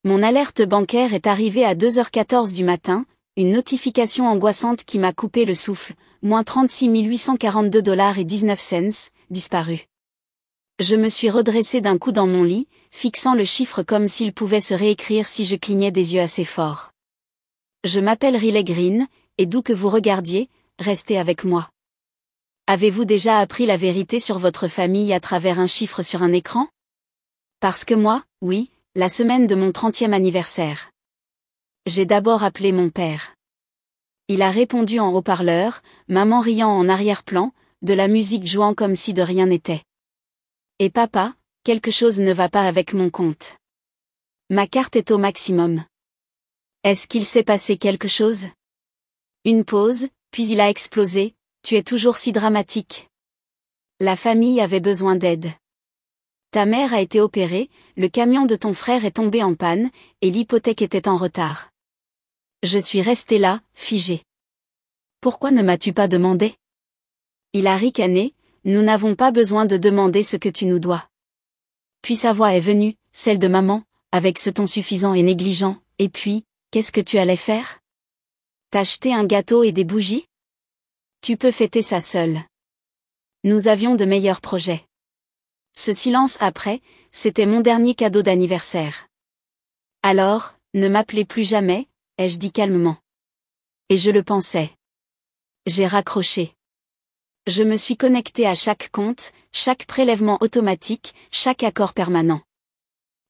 Mon alerte bancaire est arrivée à 2h14 du matin, une notification angoissante qui m'a coupé le souffle, moins 36 842,19 $, disparu. Je me suis redressée d'un coup dans mon lit, fixant le chiffre comme s'il pouvait se réécrire si je clignais des yeux assez fort. Je m'appelle Riley Green, et d'où que vous regardiez, restez avec moi. Avez-vous déjà appris la vérité sur votre famille à travers un chiffre sur un écran? Parce que moi, oui, la semaine de mon 30e anniversaire. J'ai d'abord appelé mon père. Il a répondu en haut-parleur, maman riant en arrière-plan, de la musique jouant comme si de rien n'était. Et papa, quelque chose ne va pas avec mon compte. Ma carte est au maximum. Est-ce qu'il s'est passé quelque chose? Une pause, puis il a explosé, tu es toujours si dramatique. La famille avait besoin d'aide. Ta mère a été opérée, le camion de ton frère est tombé en panne, et l'hypothèque était en retard. Je suis restée là, figée. Pourquoi ne m'as-tu pas demandé? Il a ricané, nous n'avons pas besoin de demander ce que tu nous dois. Puis sa voix est venue, celle de maman, avec ce ton suffisant et négligent, et puis, qu'est-ce que tu allais faire? T'acheter un gâteau et des bougies? Tu peux fêter ça seule. Nous avions de meilleurs projets. Ce silence après, c'était mon dernier cadeau d'anniversaire. Alors, ne m'appelez plus jamais, ai-je dit calmement. Et je le pensais. J'ai raccroché. Je me suis connecté à chaque compte, chaque prélèvement automatique, chaque accord permanent.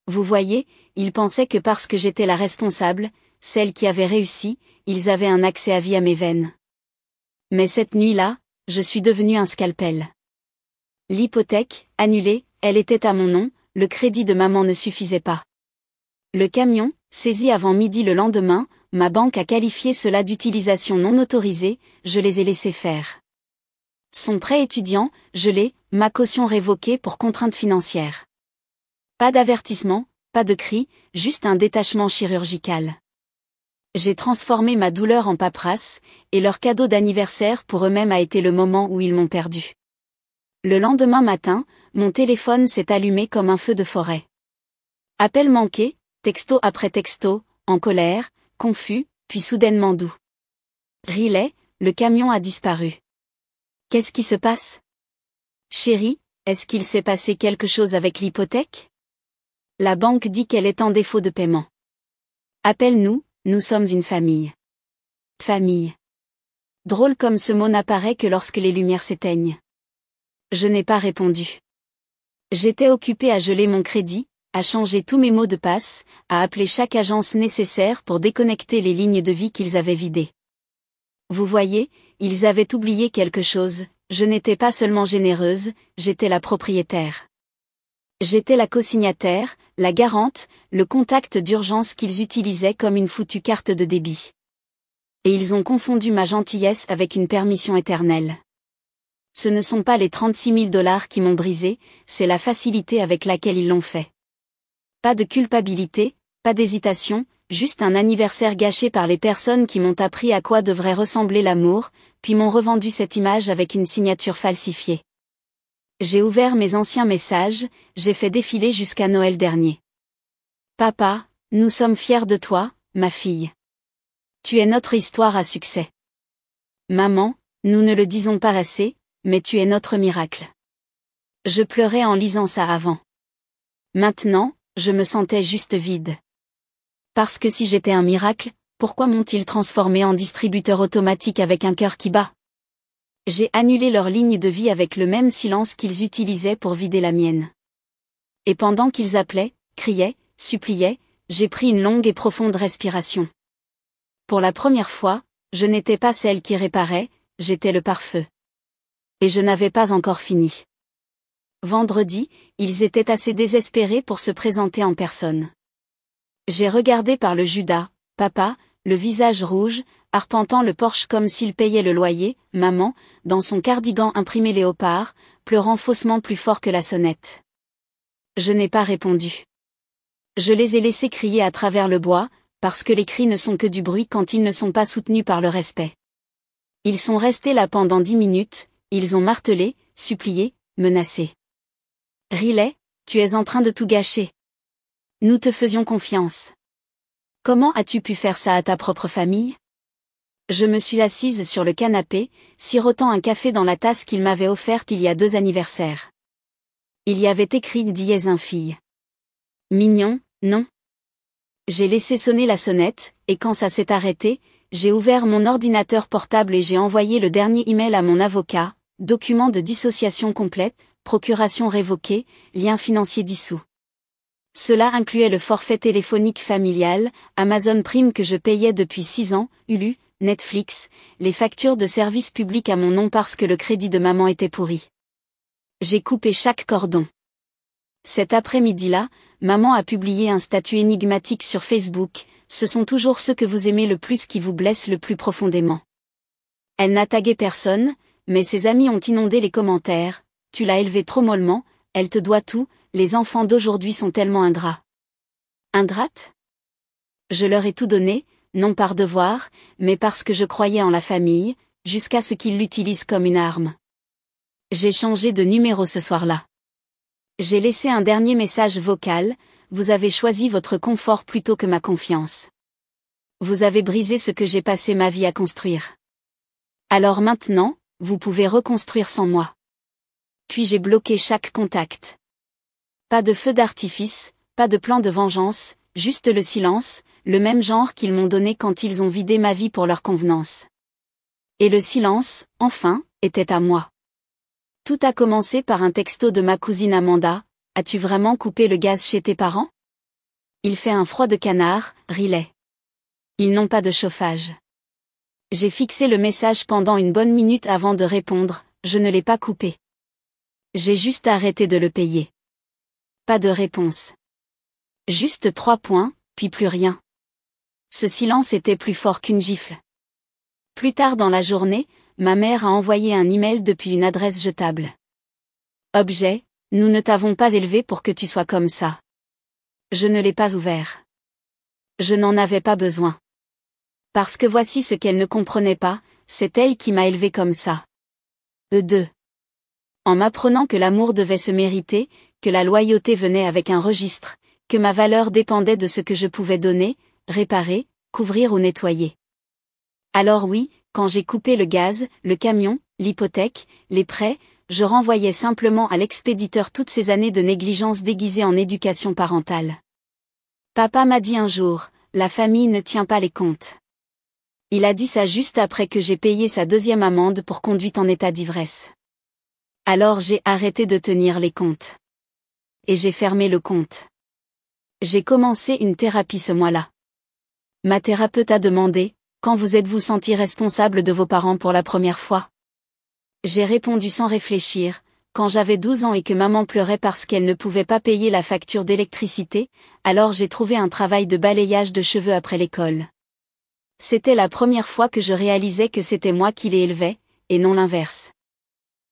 Vous voyez, ils pensaient que parce que j'étais la responsable, celle qui avait réussi, ils avaient un accès à vie à mes veines. Mais cette nuit-là, je suis devenue un scalpel. L'hypothèque, annulée, elle était à mon nom, le crédit de maman ne suffisait pas. Le camion, saisi avant midi le lendemain, ma banque a qualifié cela d'utilisation non autorisée, je les ai laissés faire. Son prêt étudiant, je l'ai, ma caution révoquée pour contrainte financière. Pas d'avertissement, pas de cri, juste un détachement chirurgical. J'ai transformé ma douleur en paperasse, et leur cadeau d'anniversaire pour eux-mêmes a été le moment où ils m'ont perdu. Le lendemain matin, mon téléphone s'est allumé comme un feu de forêt. Appel manqué, texto après texto, en colère, confus, puis soudainement doux. Riley, le camion a disparu. Qu'est-ce qui se passe? Chérie, est-ce qu'il s'est passé quelque chose avec l'hypothèque? La banque dit qu'elle est en défaut de paiement. Appelle-nous, nous sommes une famille. Famille. Drôle comme ce mot n'apparaît que lorsque les lumières s'éteignent. Je n'ai pas répondu. J'étais occupée à geler mon crédit, à changer tous mes mots de passe, à appeler chaque agence nécessaire pour déconnecter les lignes de vie qu'ils avaient vidées. Vous voyez, ils avaient oublié quelque chose, je n'étais pas seulement généreuse, j'étais la propriétaire. J'étais la cosignataire, la garante, le contact d'urgence qu'ils utilisaient comme une foutue carte de débit. Et ils ont confondu ma gentillesse avec une permission éternelle. Ce ne sont pas les 36 000 $ qui m'ont brisé, c'est la facilité avec laquelle ils l'ont fait. Pas de culpabilité, pas d'hésitation, juste un anniversaire gâché par les personnes qui m'ont appris à quoi devrait ressembler l'amour, puis m'ont revendu cette image avec une signature falsifiée. J'ai ouvert mes anciens messages, j'ai fait défiler jusqu'à Noël dernier. Papa, nous sommes fiers de toi, ma fille. Tu es notre histoire à succès. Maman, nous ne le disons pas assez, mais tu es notre miracle. Je pleurais en lisant ça avant. Maintenant, je me sentais juste vide. Parce que si j'étais un miracle, pourquoi m'ont-ils transformé en distributeur automatique avec un cœur qui bat? J'ai annulé leur ligne de vie avec le même silence qu'ils utilisaient pour vider la mienne. Et pendant qu'ils appelaient, criaient, suppliaient, j'ai pris une longue et profonde respiration. Pour la première fois, je n'étais pas celle qui réparait, j'étais le pare-feu. Et je n'avais pas encore fini. Vendredi, ils étaient assez désespérés pour se présenter en personne. J'ai regardé par le Judas, papa, le visage rouge, arpentant le porche comme s'il payait le loyer, maman, dans son cardigan imprimé léopard, pleurant faussement plus fort que la sonnette. Je n'ai pas répondu. Je les ai laissés crier à travers le bois, parce que les cris ne sont que du bruit quand ils ne sont pas soutenus par le respect. Ils sont restés là pendant 10 minutes, ils ont martelé, supplié, menacé. Riley, tu es en train de tout gâcher. Nous te faisions confiance. Comment as-tu pu faire ça à ta propre famille? Je me suis assise sur le canapé, sirotant un café dans la tasse qu'il m'avait offerte il y a 2 anniversaires. Il y avait écrit dièse infille. Mignon, non? J'ai laissé sonner la sonnette, et quand ça s'est arrêté, j'ai ouvert mon ordinateur portable et j'ai envoyé le dernier email à mon avocat, document de dissociation complète, procuration révoquée, lien financier dissous. Cela incluait le forfait téléphonique familial, Amazon Prime que je payais depuis 6 ans, Hulu, Netflix, les factures de services publics à mon nom parce que le crédit de maman était pourri. J'ai coupé chaque cordon. Cet après-midi-là, maman a publié un statut énigmatique sur Facebook, ce sont toujours ceux que vous aimez le plus qui vous blessent le plus profondément. Elle n'a tagué personne, mais ses amis ont inondé les commentaires, tu l'as élevée trop mollement, elle te doit tout, les enfants d'aujourd'hui sont tellement ingrats. Ingrates? Je leur ai tout donné, non par devoir, mais parce que je croyais en la famille, jusqu'à ce qu'ils l'utilisent comme une arme. J'ai changé de numéro ce soir-là. J'ai laissé un dernier message vocal, vous avez choisi votre confort plutôt que ma confiance. Vous avez brisé ce que j'ai passé ma vie à construire. Alors maintenant, vous pouvez reconstruire sans moi. Puis j'ai bloqué chaque contact. Pas de feu d'artifice, pas de plan de vengeance, juste le silence, le même genre qu'ils m'ont donné quand ils ont vidé ma vie pour leur convenance. Et le silence, enfin, était à moi. Tout a commencé par un texto de ma cousine Amanda, as-tu vraiment coupé le gaz chez tes parents? Il fait un froid de canard, Riley. Ils n'ont pas de chauffage. J'ai fixé le message pendant une bonne minute avant de répondre, je ne l'ai pas coupé. J'ai juste arrêté de le payer. Pas de réponse. Juste 3 points, puis plus rien. Ce silence était plus fort qu'une gifle. Plus tard dans la journée, ma mère a envoyé un email depuis une adresse jetable. Objet, nous ne t'avons pas élevé pour que tu sois comme ça. Je ne l'ai pas ouvert. Je n'en avais pas besoin. Parce que voici ce qu'elle ne comprenait pas, c'est elle qui m'a élevé comme ça. E2. En m'apprenant que l'amour devait se mériter, que la loyauté venait avec un registre, que ma valeur dépendait de ce que je pouvais donner, réparer, couvrir ou nettoyer. Alors oui, quand j'ai coupé le gaz, le camion, l'hypothèque, les prêts, je renvoyais simplement à l'expéditeur toutes ces années de négligence déguisée en éducation parentale. Papa m'a dit un jour, la famille ne tient pas les comptes. Il a dit ça juste après que j'ai payé sa 2e amende pour conduite en état d'ivresse. Alors j'ai arrêté de tenir les comptes. Et j'ai fermé le compte. J'ai commencé une thérapie ce mois-là. Ma thérapeute a demandé, quand vous êtes-vous senti responsable de vos parents pour la première fois? J'ai répondu sans réfléchir, quand j'avais 12 ans et que maman pleurait parce qu'elle ne pouvait pas payer la facture d'électricité, alors j'ai trouvé un travail de balayage de cheveux après l'école. C'était la première fois que je réalisais que c'était moi qui les élevais, et non l'inverse.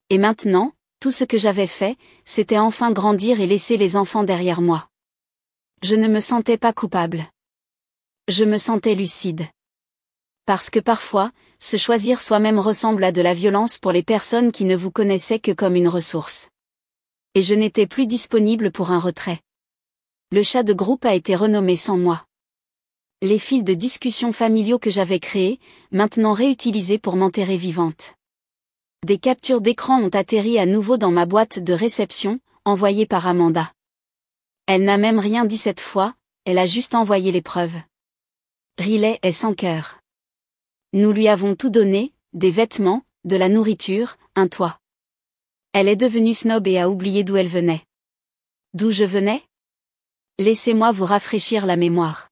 Et maintenant, tout ce que j'avais fait, c'était enfin grandir et laisser les enfants derrière moi. Je ne me sentais pas coupable. Je me sentais lucide. Parce que parfois, se choisir soi-même ressemble à de la violence pour les personnes qui ne vous connaissaient que comme une ressource. Et je n'étais plus disponible pour un retrait. Le chat de groupe a été renommé sans moi. Les fils de discussion familiaux que j'avais créés, maintenant réutilisés pour m'enterrer vivante. Des captures d'écran ont atterri à nouveau dans ma boîte de réception, envoyées par Amanda. Elle n'a même rien dit cette fois, elle a juste envoyé les preuves. Riley est sans cœur. Nous lui avons tout donné, des vêtements, de la nourriture, un toit. Elle est devenue snob et a oublié d'où elle venait. D'où je venais? Laissez-moi vous rafraîchir la mémoire.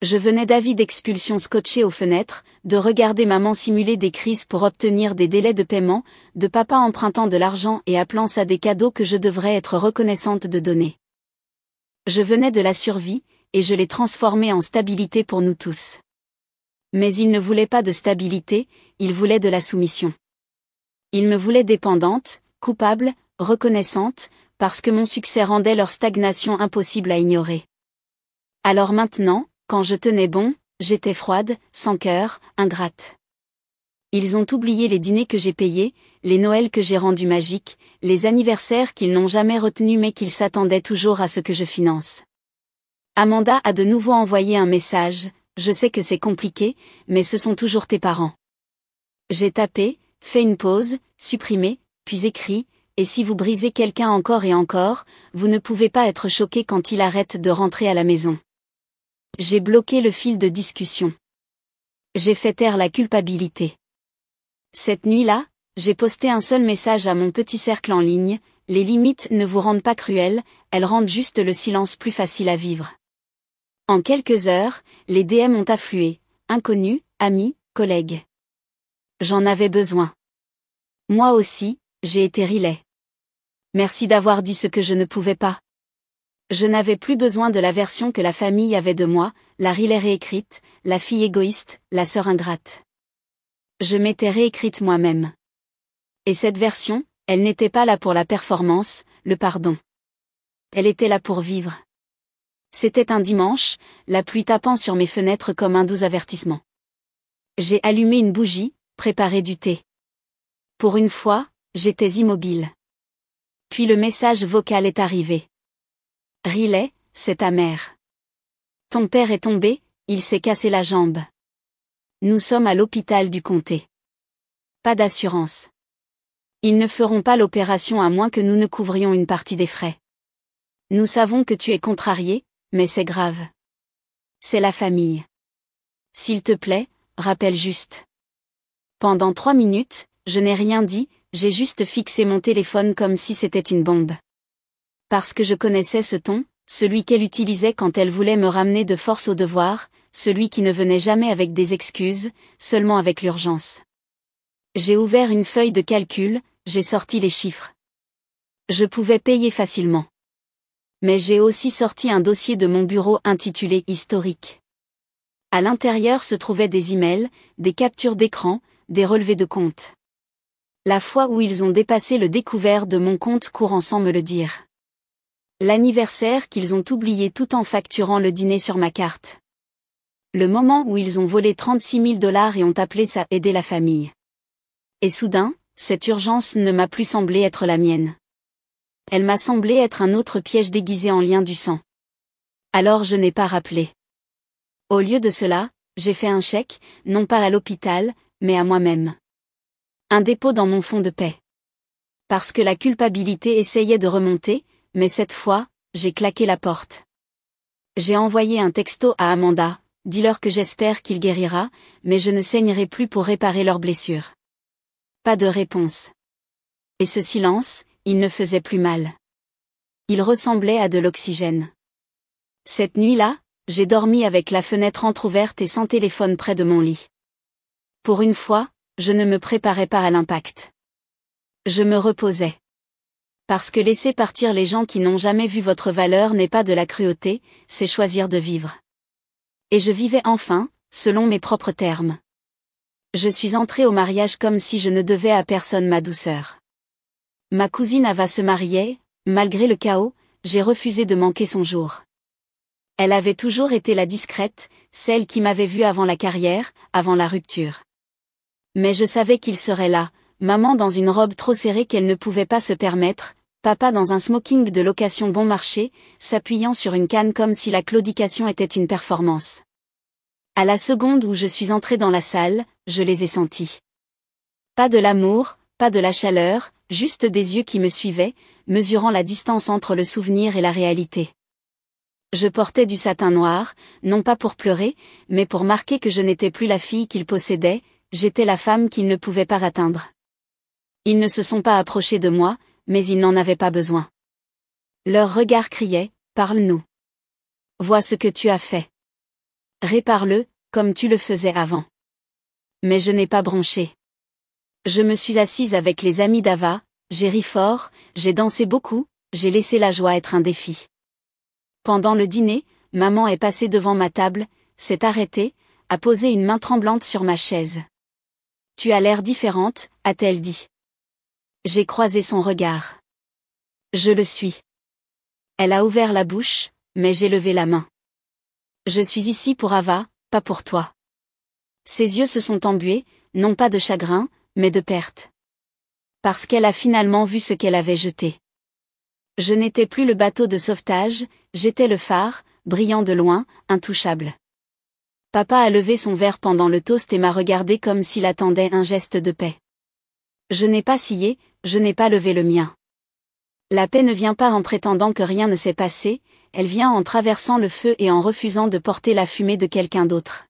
Je venais d'avis d'expulsion scotché aux fenêtres, de regarder maman simuler des crises pour obtenir des délais de paiement, de papa empruntant de l'argent et appelant ça des cadeaux que je devrais être reconnaissante de donner. Je venais de la survie, et je l'ai transformée en stabilité pour nous tous. Mais il ne voulait pas de stabilité, il voulait de la soumission. Il me voulait dépendante, coupable, reconnaissante, parce que mon succès rendait leur stagnation impossible à ignorer. Alors maintenant, quand je tenais bon, j'étais froide, sans cœur, ingrate. Ils ont oublié les dîners que j'ai payés, les Noëls que j'ai rendus magiques, les anniversaires qu'ils n'ont jamais retenus mais qu'ils s'attendaient toujours à ce que je finance. Amanda a de nouveau envoyé un message, je sais que c'est compliqué, mais ce sont toujours tes parents. J'ai tapé, fait une pause, supprimé, puis écrit, et si vous brisez quelqu'un encore et encore, vous ne pouvez pas être choqué quand il arrête de rentrer à la maison. J'ai bloqué le fil de discussion. J'ai fait taire la culpabilité. Cette nuit-là, j'ai posté un seul message à mon petit cercle en ligne, les limites ne vous rendent pas cruels, elles rendent juste le silence plus facile à vivre. En quelques heures, les DM ont afflué, inconnus, amis, collègues. J'en avais besoin. Moi aussi, j'ai été Riley. Merci d'avoir dit ce que je ne pouvais pas. Je n'avais plus besoin de la version que la famille avait de moi, la Riley réécrite, la fille égoïste, la sœur ingrate. Je m'étais réécrite moi-même. Et cette version, elle n'était pas là pour la performance, le pardon. Elle était là pour vivre. C'était un dimanche, la pluie tapant sur mes fenêtres comme un doux avertissement. J'ai allumé une bougie, préparé du thé. Pour une fois, j'étais immobile. Puis le message vocal est arrivé. Riley, c'est ta mère. Ton père est tombé, il s'est cassé la jambe. Nous sommes à l'hôpital du comté. Pas d'assurance. Ils ne feront pas l'opération à moins que nous ne couvrions une partie des frais. Nous savons que tu es contrarié, mais c'est grave. C'est la famille. S'il te plaît, rappelle juste. Pendant 3 minutes, je n'ai rien dit, j'ai juste fixé mon téléphone comme si c'était une bombe. Parce que je connaissais ce ton, celui qu'elle utilisait quand elle voulait me ramener de force au devoir, celui qui ne venait jamais avec des excuses, seulement avec l'urgence. J'ai ouvert une feuille de calcul, j'ai sorti les chiffres. Je pouvais payer facilement. Mais j'ai aussi sorti un dossier de mon bureau intitulé « Historique ». À l'intérieur se trouvaient des emails, des captures d'écran, des relevés de compte. La fois où ils ont dépassé le découvert de mon compte courant sans me le dire. L'anniversaire qu'ils ont oublié tout en facturant le dîner sur ma carte. Le moment où ils ont volé 36 000 $ et ont appelé ça « aider la famille ». Et soudain, cette urgence ne m'a plus semblé être la mienne. Elle m'a semblé être un autre piège déguisé en lien du sang. Alors je n'ai pas rappelé. Au lieu de cela, j'ai fait un chèque, non pas à l'hôpital, mais à moi-même. Un dépôt dans mon fonds de paix. Parce que la culpabilité essayait de remonter, mais cette fois, j'ai claqué la porte. J'ai envoyé un texto à Amanda, dis-leur que j'espère qu'il guérira, mais je ne saignerai plus pour réparer leurs blessures. Pas de réponse. Et ce silence, il ne faisait plus mal. Il ressemblait à de l'oxygène. Cette nuit-là, j'ai dormi avec la fenêtre entr'ouverte et sans téléphone près de mon lit. Pour une fois, je ne me préparais pas à l'impact. Je me reposais. Parce que laisser partir les gens qui n'ont jamais vu votre valeur n'est pas de la cruauté, c'est choisir de vivre. Et je vivais enfin, selon mes propres termes. Je suis entrée au mariage comme si je ne devais à personne ma douceur. Ma cousine Ava se mariait, malgré le chaos, j'ai refusé de manquer son jour. Elle avait toujours été la discrète, celle qui m'avait vue avant la carrière, avant la rupture. Mais je savais qu'il serait là, maman dans une robe trop serrée qu'elle ne pouvait pas se permettre, papa dans un smoking de location bon marché, s'appuyant sur une canne comme si la claudication était une performance. À la seconde où je suis entrée dans la salle, je les ai sentis. Pas de l'amour, pas de la chaleur, juste des yeux qui me suivaient, mesurant la distance entre le souvenir et la réalité. Je portais du satin noir, non pas pour pleurer, mais pour marquer que je n'étais plus la fille qu'il possédait, j'étais la femme qu'il ne pouvait pas atteindre. Ils ne se sont pas approchés de moi, mais ils n'en avaient pas besoin. Leur regard criait, « Parle-nous. Vois ce que tu as fait. Répare-le, comme tu le faisais avant. » Mais je n'ai pas bronché. Je me suis assise avec les amis d'Ava, j'ai ri fort, j'ai dansé beaucoup, j'ai laissé la joie être un défi. Pendant le dîner, maman est passée devant ma table, s'est arrêtée, a posé une main tremblante sur ma chaise. « Tu as l'air différente », a-t-elle dit. J'ai croisé son regard. Je le suis. Elle a ouvert la bouche, mais j'ai levé la main. Je suis ici pour Ava, pas pour toi. Ses yeux se sont embués, non pas de chagrin, mais de perte. Parce qu'elle a finalement vu ce qu'elle avait jeté. Je n'étais plus le bateau de sauvetage, j'étais le phare, brillant de loin, intouchable. Papa a levé son verre pendant le toast et m'a regardé comme s'il attendait un geste de paix. Je n'ai pas scié, je n'ai pas levé le mien. La paix ne vient pas en prétendant que rien ne s'est passé, elle vient en traversant le feu et en refusant de porter la fumée de quelqu'un d'autre.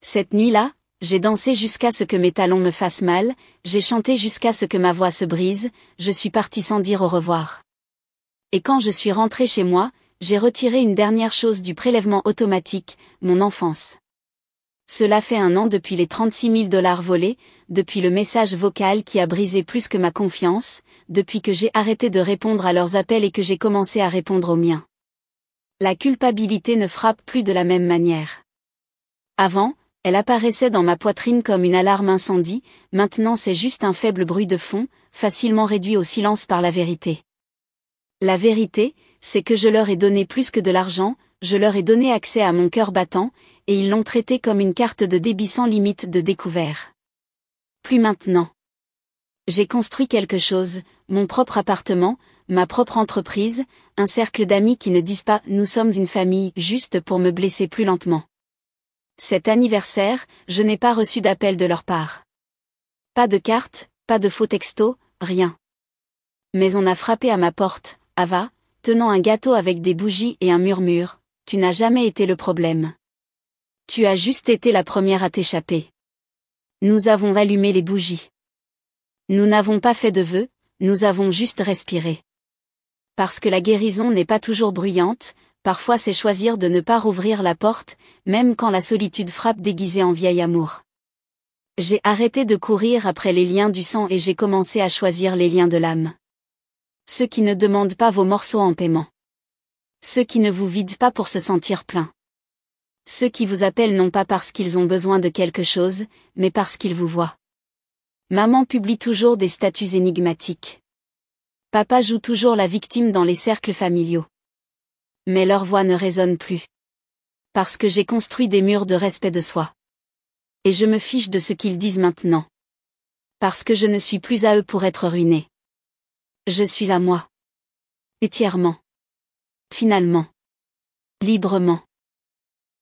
Cette nuit-là, j'ai dansé jusqu'à ce que mes talons me fassent mal, j'ai chanté jusqu'à ce que ma voix se brise, je suis partie sans dire au revoir. Et quand je suis rentrée chez moi, j'ai retiré une dernière chose du prélèvement automatique, mon enfance. Cela fait 1 an depuis les 36 000 $ volés, depuis le message vocal qui a brisé plus que ma confiance, depuis que j'ai arrêté de répondre à leurs appels et que j'ai commencé à répondre aux miens. La culpabilité ne frappe plus de la même manière. Avant, elle apparaissait dans ma poitrine comme une alarme incendie, maintenant c'est juste un faible bruit de fond, facilement réduit au silence par la vérité. La vérité, c'est que je leur ai donné plus que de l'argent, je leur ai donné accès à mon cœur battant, et ils l'ont traité comme une carte de débit sans limite de découvert. Plus maintenant. J'ai construit quelque chose, mon propre appartement, ma propre entreprise, un cercle d'amis qui ne disent pas « nous sommes une famille » juste pour me blesser plus lentement. Cet anniversaire, je n'ai pas reçu d'appel de leur part. Pas de carte, pas de faux textos, rien. Mais on a frappé à ma porte, Ava, tenant un gâteau avec des bougies et un murmure, « Tu n'as jamais été le problème. Tu as juste été la première à t'échapper. » Nous avons allumé les bougies. Nous n'avons pas fait de vœux, nous avons juste respiré. Parce que la guérison n'est pas toujours bruyante, parfois c'est choisir de ne pas rouvrir la porte, même quand la solitude frappe déguisée en vieil amour. J'ai arrêté de courir après les liens du sang et j'ai commencé à choisir les liens de l'âme. Ceux qui ne demandent pas vos morceaux en paiement. Ceux qui ne vous vident pas pour se sentir plein. Ceux qui vous appellent non pas parce qu'ils ont besoin de quelque chose, mais parce qu'ils vous voient. Maman publie toujours des statuts énigmatiques. Papa joue toujours la victime dans les cercles familiaux. Mais leur voix ne résonne plus. Parce que j'ai construit des murs de respect de soi. Et je me fiche de ce qu'ils disent maintenant. Parce que je ne suis plus à eux pour être ruiné. Je suis à moi. Entièrement. Finalement. Librement.